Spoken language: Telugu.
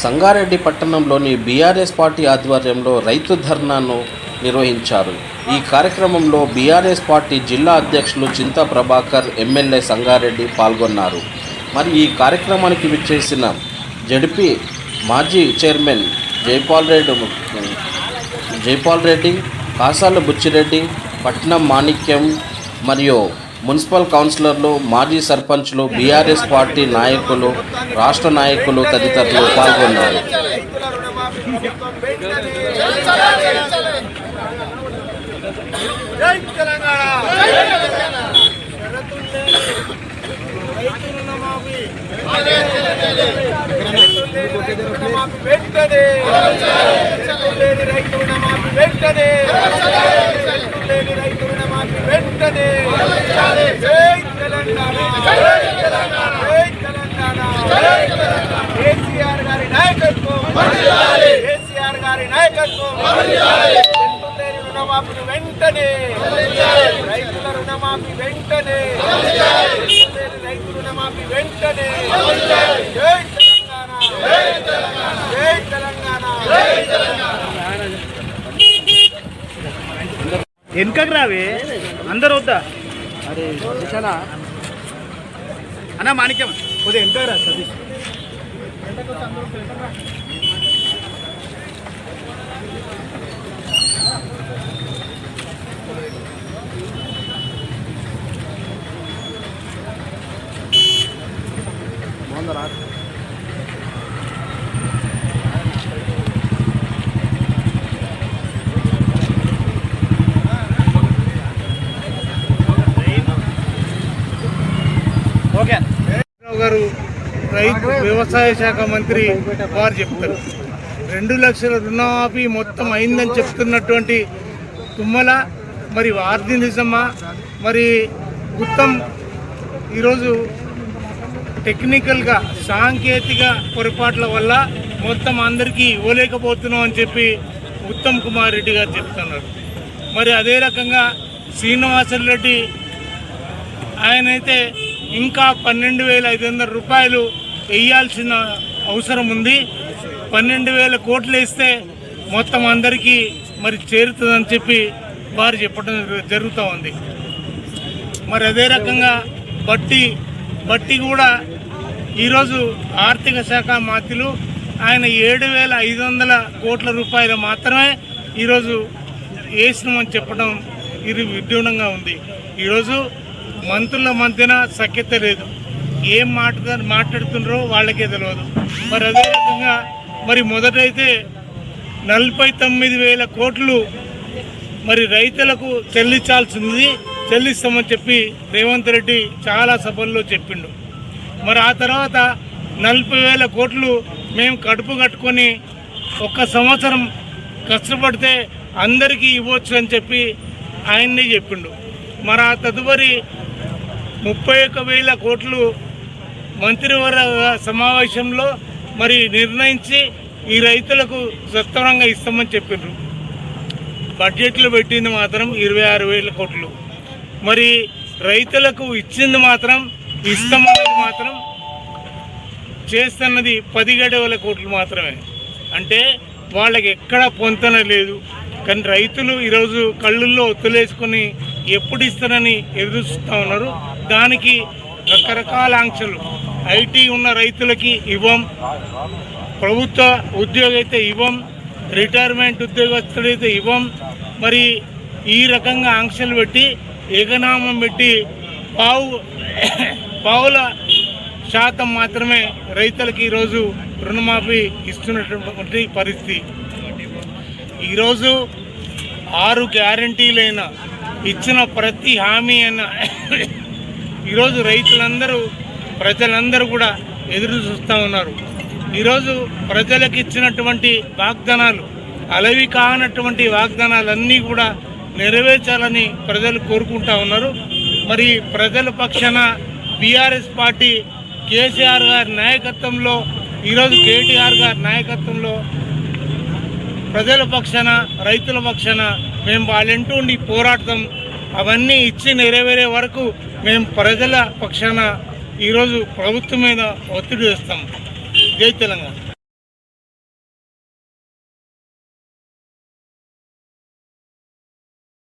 సంగారెడ్డి పట్టణంలోని బీఆర్ఎస్ పార్టీ ఆధ్వర్యంలో రైతు ధర్నాను నిర్వహించారు. ఈ కార్యక్రమంలో బీఆర్ఎస్ పార్టీ జిల్లా అధ్యక్షులు చింతా ప్రభాకర్, ఎమ్మెల్యే సంగారెడ్డి పాల్గొన్నారు. మరి ఈ కార్యక్రమానికి విచ్చేసిన జడ్పీ మాజీ చైర్మన్ జైపాల్ రెడ్డి, కాసాల బుచ్చిరెడ్డి, పట్నం మాణిక్యం మరియు మున్సిపల్ కౌన్సిలర్లు, మాజీ సర్పంచ్లు, బీఆర్ఎస్ పార్టీ నాయకులు, రాష్ట్ర నాయకులు తదితరులు పాల్గొన్నారు. కేసీఆర్ గారి నాయకత్వం, కేసీఆర్ గారి నాయకత్వం, రుణమాఫీ వెంటనే, రైతుల రుణమాఫీ వెంటనే, రైతు రుణమాఫీ వెంటనే. జై తెలంగాణ, జై తెలంగాణ. వెనుకకు రావే, అందరు వద్దా? అరే అన్న మాణిక్యం కొద్దిగా వెనుకకు రా సతీష్. గారు రైతు వ్యవసాయ శాఖ మంత్రి వారు చెప్తారు. 2 లక్షల రుణమాఫీ మొత్తం అయిందని చెప్తున్నటువంటి తుమ్మల మరి వార్ది నిజమా మరి ఉత్తమ్ ఈరోజు టెక్నికల్గా సాంకేతిక పొరపాట్ల వల్ల మొత్తం అందరికీ ఇవ్వలేకపోతున్నాం అని చెప్పి ఉత్తమ్ కుమార్ రెడ్డి గారు చెప్తున్నారు. మరి అదే రకంగా శ్రీనివాసరెడ్డి ఆయనైతే ఇంకా 12,500 రూపాయలు వేయాల్సిన అవసరం ఉంది. 12,000 కోట్లు వేస్తే మొత్తం అందరికీ మరి చేరుతుందని చెప్పి వారు చెప్పడం జరుగుతూ ఉంది. మరి అదే రకంగా బట్టి కూడా ఈరోజు ఆర్థిక శాఖ మంత్రులు ఆయన 7,500 కోట్ల రూపాయలు మాత్రమే ఈరోజు వేసినామని చెప్పడం ఇది విడ్డూరంగా ఉంది. ఈరోజు మంత్రుల మధ్యన సఖ్యత లేదు, ఏం మాట్లాడుతున్నారో వాళ్ళకే తెలియదు. మరి అదే రకంగా మరి మొదటైతే 49,000 కోట్లు మరి రైతులకు చెల్లిస్తామని చెప్పి రేవంత్ రెడ్డి చాలా సభల్లో చెప్పిండు. మరి ఆ తర్వాత 40,000 కోట్లు మేము కడుపు కట్టుకొని 1 సంవత్సరం కష్టపడితే అందరికీ ఇవ్వచ్చు అని చెప్పి ఆయన్నే చెప్పిండు. మరి ఆ తదుపరి 31,000 కోట్లు మంత్రివర్గ సమావేశంలో మరి నిర్ణయించి ఈ రైతులకు సత్వరంగా ఇస్తామని చెప్పిండ్రు. బడ్జెట్లో పెట్టింది మాత్రం 26,000 కోట్లు. మరి రైతులకు ఇచ్చింది మాత్రం ఇస్తామన్నది మాత్రం చేస్తున్నది 17,000 కోట్లు మాత్రమే. అంటే వాళ్ళకి ఎక్కడ పొంతన లేదు. కానీ రైతులు ఈరోజు కళ్ళుల్లో ఒత్తులేసుకొని ఎప్పుడు ఇస్తారని ఎదురు చూస్తూ ఉన్నారు. దానికి రకరకాల ఆంక్షలు, ఐటీ ఉన్న రైతులకి ఇవ్వం, ప్రభుత్వ ఉద్యోగం అయితే ఇవ్వం, రిటైర్మెంట్ ఉద్యోగస్తులైతే ఇవ్వం. మరి ఈ రకంగా ఆంక్షలు పెట్టి ఏకనామం పెట్టి పావుల శాతం మాత్రమే రైతులకి ఈరోజు రుణమాఫీ ఇస్తున్నటువంటి పరిస్థితి. ఈరోజు 6 గ్యారంటీలైన ఇచ్చిన ప్రతి హామీ అయినా ఈరోజు ప్రజలందరూ కూడా ఎదురు చూస్తూ ఉన్నారు. ఈరోజు ప్రజలకు ఇచ్చినటువంటి వాగ్దానాలు, అలవి కానటువంటి వాగ్దానాలన్నీ కూడా నెరవేర్చాలని ప్రజలు కోరుకుంటూ ఉన్నారు. మరి ప్రజల పక్షాన బీఆర్ఎస్ పార్టీ కేసీఆర్ గారి నాయకత్వంలో, ఈరోజు కేటీఆర్ గారి నాయకత్వంలో ప్రజల పక్షాన, రైతుల పక్షాన మేము వాళ్ళంటూ ఉండి పోరాడతాం. అవన్నీ ఇచ్చి నెరవేరే వరకు మేము ప్రజల పక్షాన ఈరోజు ప్రభుత్వం మీద ఒత్తిడి చేస్తాం. జై తెలంగాణ.